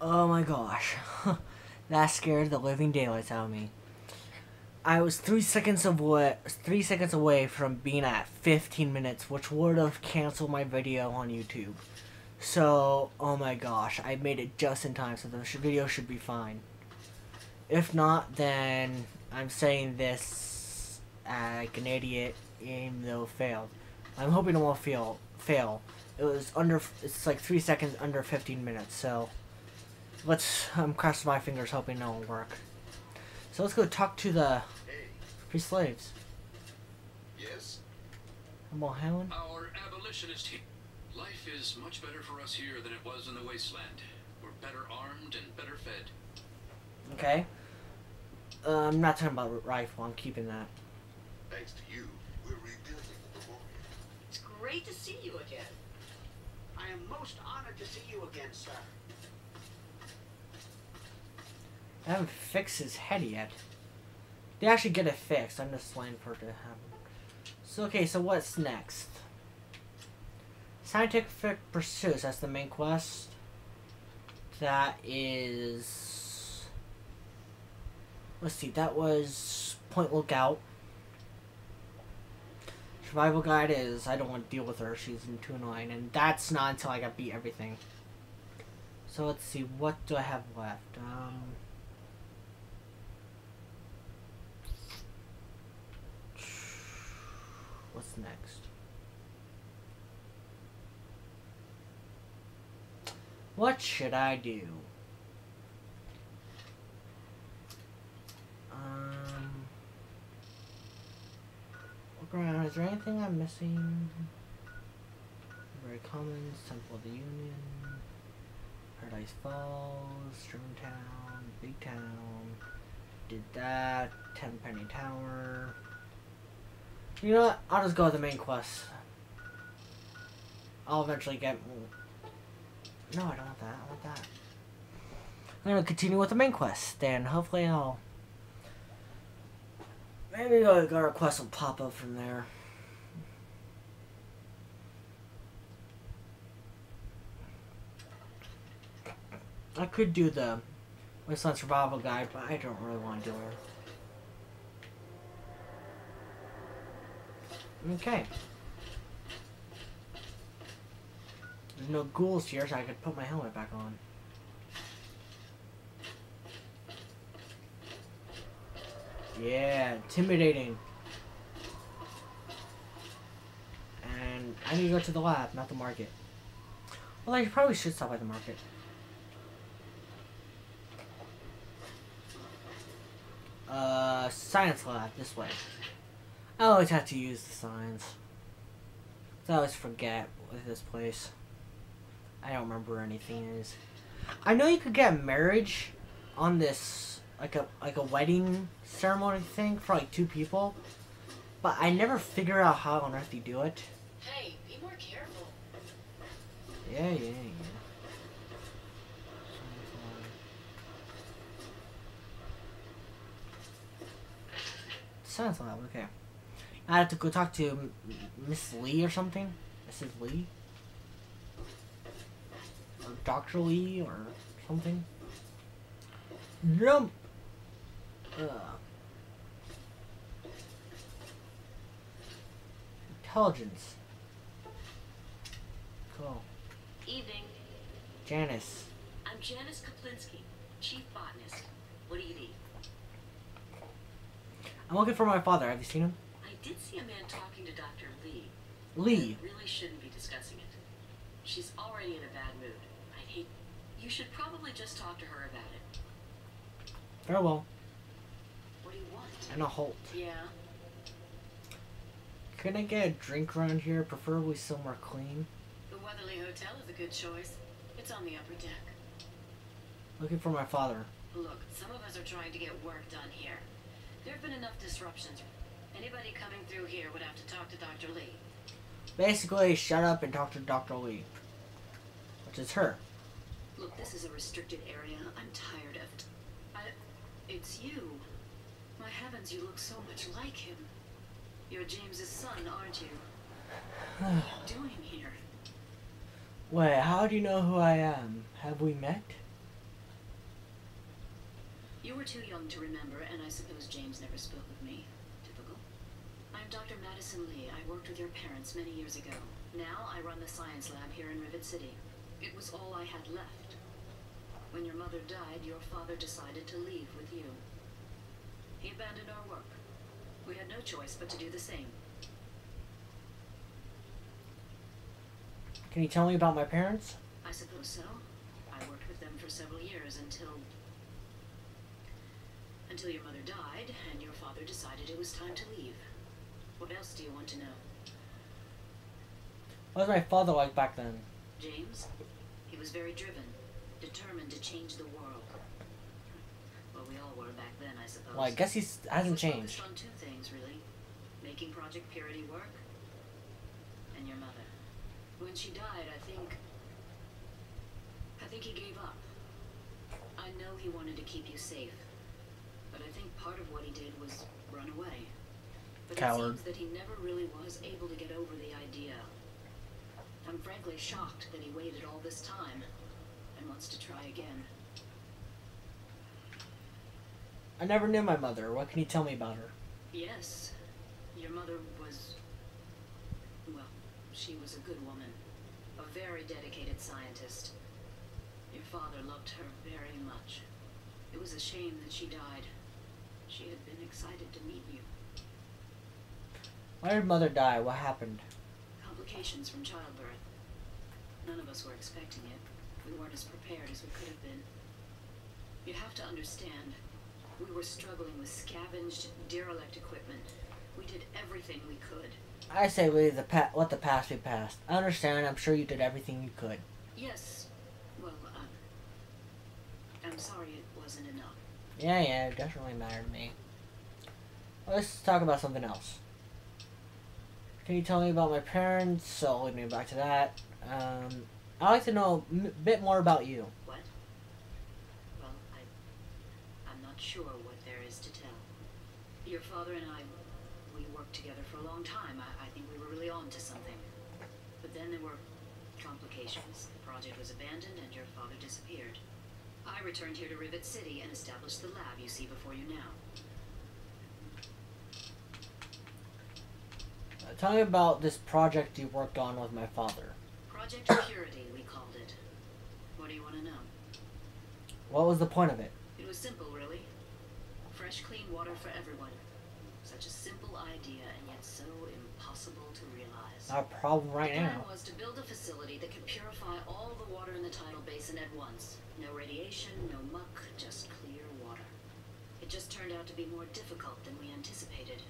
Oh my gosh. That scared the living daylights out of me. I was 3 seconds away from being at 15 minutes, which would have canceled my video on YouTube. So, oh my gosh, I made it just in time, so the video should be fine. If not, then I'm saying this like an idiot, even though it failed. I'm hoping it won't fail. It's like 3 seconds under 15 minutes, so I'm crossing my fingers hoping it will work. So let's go talk to the free slaves. Yes? Come on, Helen. Our abolitionist here. Life is much better for us here than it was in the wasteland. We're better armed and better fed. Okay. I'm not talking about rifle. I'm keeping that. Thanks to you, we're rebuilding the memorial. It's great to see you again. I am most honored to see you again, sir. I haven't fixed his head yet. They actually get it fixed. I'm just waiting for it to happen. So, okay, so what's next? Scientific Pursuits. That's the main quest. That is... Let's see. That was Point Lookout. Survival Guide is... I don't want to deal with her. She's too annoying. And that's not until I beat everything. So, let's see. What do I have left? What's next? What should I do? Look around. Is there anything I'm missing? Very common. Temple of the Union. Paradise Falls. Germantown. Big Town. Did that. Tenpenny Tower. You know what? I'll just go with the main quest. I'll eventually get... No, I don't want that. I want that. I'm gonna continue with the main quest. Then hopefully I'll... Maybe a request will pop up from there. I could do the Wasteland Survival Guide, but I don't really want to do it. Okay. There's no ghouls here, so I could put my helmet back on. Yeah, intimidating. And I need to go to the lab, not the market. Well, I probably should stop by the market. Science lab, this way. I always have to use the signs. I always forget with this place. I don't remember where anything is. I know you could get marriage on this, like a wedding ceremony thing for like 2 people, but I never figure out how on earth you do it. Hey, be more careful. Yeah. Science lab, okay. I have to go talk to Miss Lee or something. Mrs. Lee? Or Dr. Lee or something. Jump! Intelligence. Cool. Evening. Janice. I'm Janice Kaplinsky, Chief Botanist. What do you need? I'm looking for my father. Have you seen him? I did see a man talking to Dr. Lee. Lee. I really shouldn't be discussing it. She's already in a bad mood. I'd hate... You should probably just talk to her about it. Very well. What do you want? And a Holt. Yeah? Can I get a drink around here? Preferably somewhere clean. The Weatherly Hotel is a good choice. It's on the upper deck. Looking for my father. Look, some of us are trying to get work done here. There have been enough disruptions. Anybody coming through here would have to talk to Dr. Lee. Basically, shut up and talk to Dr. Lee. Which is her. Look, this is a restricted area. I'm tired of it. It's you. My heavens, you look so much like him. You're James's son, aren't you? What are you doing here? Wait, how do you know who I am? Have we met? You were too young to remember, and I suppose James never spoke of me. Typical. I'm Dr. Madison Lee. I worked with your parents many years ago. Now I run the science lab here in Rivet City. It was all I had left. When your mother died, your father decided to leave with you. He abandoned our work. We had no choice but to do the same. Can you tell me about my parents? I suppose so. I worked with them for several years until your mother died and your father decided it was time to leave. What else do you want to know? What was my father like back then? James? He was very driven, determined to change the world. Well, we all were back then, I suppose. Well, I guess he hasn't changed. Focused on two things, really. Making Project Purity work, and your mother. When she died, I think he gave up. I know he wanted to keep you safe, but I think part of what he did was run away. But Coward. It seems that he never really was able to get over the idea. I'm frankly shocked that he waited all this time and wants to try again. I never knew my mother. What can you tell me about her? Yes, your mother was, well, she was a good woman, a very dedicated scientist. Your father loved her very much. It was a shame that she died. She had been excited to meet you. Why did mother die? What happened? Complications from childbirth. None of us were expecting it. We weren't as prepared as we could have been. You have to understand, we were struggling with scavenged, derelict equipment. We did everything we could. I say leave let the past be past. I understand. I'm sure you did everything you could. Yes. Well, I'm sorry it wasn't enough. Yeah, it definitely mattered to me. Let's talk about something else. Can you tell me about my parents? So lead me back to that. I'd like to know a bit more about you. What? Well, I'm not sure what there is to tell. Your father and I, we worked together for a long time. I think we were really on to something. But then there were complications. The project was abandoned and your father disappeared. I returned here to Rivet City and established the lab you see before you now. Tell me about this project you worked on with my father. Project Purity, we called it. What do you want to know? What was the point of it? It was simple, really. Fresh, clean water for everyone. Such a simple idea, and yet so impossible to realize. Our problem right The plan now. was to build a facility that could purify all the water in the tidal basin at once. No radiation, no muck, just clear water. It just turned out to be more difficult than we anticipated.